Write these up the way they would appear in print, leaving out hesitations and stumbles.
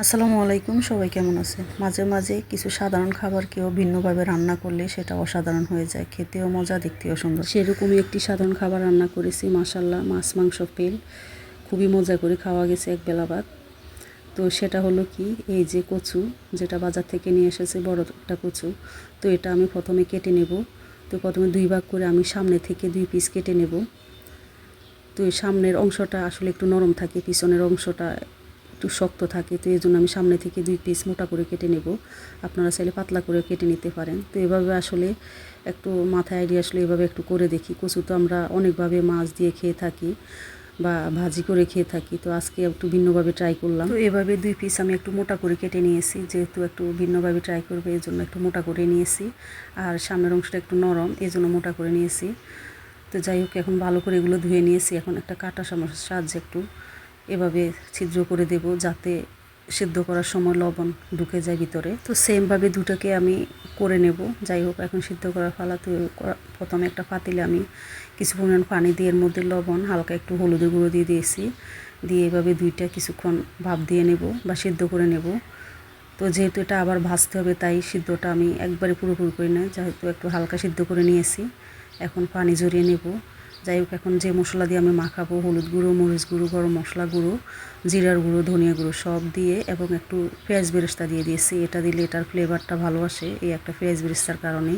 আসসালামু আলাইকুম, সবাই কেমন আছে? মাঝে মাঝে কিছু সাধারণ খাবারকেও ভিন্নভাবে রান্না করলে সেটা অসাধারণ হয়ে যায়, খেতেও মজা, দেখতেও সুন্দর। সেরকমই একটি সাধারণ খাবার রান্না করেছি, মাশাল্লাহ, মাছ মাংস পেল খুবই মজা করে খাওয়া গেছে এক বেলা ভাত। তো সেটা হলো কি, এই যে কচু, যেটা বাজার থেকে নিয়ে এসেছে বড় একটা কচু। তো এটা আমি প্রথমে কেটে নেব। তো প্রথমে 2 ভাগ করে আমি সামনে থেকে 2 পিস কেটে নেব। তো এই সামনের অংশটা আসলে একটু নরম থাকে, পিছনের অংশটা একটু শক্ত থাকে। তো এই জন্য আমি সামনে থেকে 2 পিস মোটা করে কেটে নেব। আপনারা চাইলে পাতলা করে কেটে নিতে পারেন। তো এভাবে আসলে একটু মাথায় আইডিয়া আসলে এভাবে একটু করে দেখি। কচু তো আমরা অনেকভাবে মাছ দিয়ে খেয়ে থাকি বা ভাজি করে খেয়ে থাকি, তো আজকে একটু ভিন্নভাবে ট্রাই করলাম। তো এভাবে 2 পিস আমি একটু মোটা করে কেটে নিয়েছি, যেহেতু একটু ভিন্নভাবে ট্রাই করবে এই জন্য একটু মোটা করে নিয়েছি। আর সামনের অংশটা একটু নরম, এই জন্য মোটা করে নিয়েছি। তো যাই হোক, এখন ভালো করে এগুলো ধুয়ে নিয়েছি। এখন একটা কাঁটা চামচের সাহায্যে একটু এভাবে ছিদ্র করে দেব, যাতে সিদ্ধ করার সময় লবণ ঢুকে যায় ভিতরে। তো সেমভাবে দুটোকে আমি করে নেব। যাই হোক, এখন সিদ্ধ করার পালা। তো প্রথমে একটা পাতিলে আমি কিছু পরিমাণ পানি দিয়ে এর মধ্যে লবণ, হালকা একটু হলুদের গুঁড়ো দিয়ে দিয়েছি। দিয়ে এভাবে দুইটা কিছুক্ষণ ভাপ দিয়ে নেব বা সিদ্ধ করে নেব। তো যেহেতু এটা আবার ভাজতে হবে, তাই সিদ্ধটা আমি একবারে পুরোপুরি করি না, যেহেতু একটু হালকা সিদ্ধ করে নিয়েছি। এখন পানি ঝরিয়ে নেব। যাই হোক, এখন যে মশলা দিয়ে আমি মাখাবো, হলুদ গুঁড়ো, মরিচ গুঁড়ো, গরম মশলা গুঁড়ো, জিরার গুঁড়ো, ধনিয়া গুঁড়ো সব দিয়ে, এবং একটু পেঁয়াজ বেরেস্তা দিয়ে দিয়েছি। এটা দিলে এটার ফ্লেভারটা ভালো আসে, এই একটা পেঁয়াজ বেরেস্তার কারণে।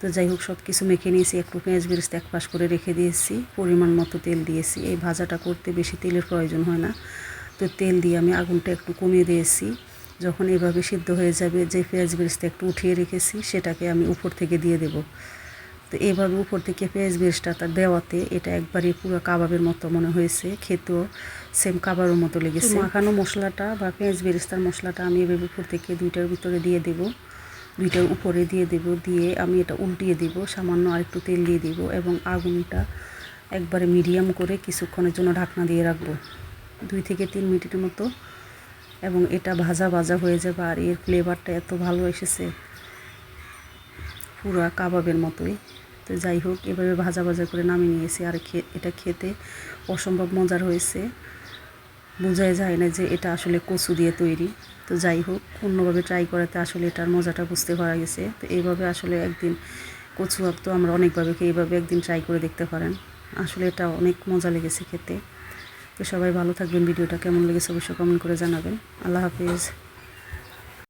তো যাই হোক, সব কিছু মেখে নিয়েছি। একটু পেঁয়াজ বেরেস্তা এক পাশ করে রেখে দিয়েছি। পরিমাণ মতো তেল দিয়েছি। এই ভাজাটা করতে বেশি তেলের প্রয়োজন হয় না। তো তেল দিয়ে আমি আগুনটা একটু কমিয়ে দিয়েছি। যখন এভাবে সিদ্ধ হয়ে যাবে, যে পেঁয়াজ বেরেস্তা একটু উঠিয়ে রেখেছি সেটাকে আমি উপর থেকে দিয়ে দেব। তো এইভাবে উপর থেকে পেঁয়াজ বেরেস্তাটা দেওয়াতে এটা একবারে পুরো কাবাবের মতো মনে হয়েছে, খেতেও সেম কাবাবের মতো লেগেছে। মাখানো মশলাটা বা পেঁয়াজ বেরেস্তার মশলাটা আমি এভাবে উপর থেকে দুইটার ভিতরে দিয়ে দেব, দুইটার উপরে দিয়ে দেব। দিয়ে আমি এটা উল্টিয়ে দেব, সামান্য আরেকটু তেল দিয়ে দেব, এবং আগুনটা একবারে মিডিয়াম করে কিছুক্ষণের জন্য ঢাকনা দিয়ে রাখবো, 2 থেকে 3 মিনিটের মতো। এবং এটা ভাজা ভাজা হয়ে যাবে, আর এর ফ্লেভারটা এত ভালো এসেছে, পুরো কাবাবের মতোই। তো যাই হোক, এভাবে ভাজা ভাজা করে নামিয়ে নিয়েছি। আর এটা খেতে অসম্ভব মজার হয়েছে, বোঝাই যায় না যে এটা আসলে কচু দিয়ে তৈরি। তো যাই হোক, অন্যভাবে ট্রাই করাতে আসলে এটার মজাটা বুঝতে পারা গেছে। তো এইভাবে আসলে একদিন কচু আঁক তো আমরা অনেকভাবে খেয়ে, এইভাবে একদিন ট্রাই করে দেখতে পারেন। আসলে এটা অনেক মজা লেগেছে খেতে। তো সবাই ভালো থাকবেন। ভিডিওটা কেমন লেগেছে অবশ্যই কমেন্ট করে জানাবেন। আল্লাহ হাফিজ।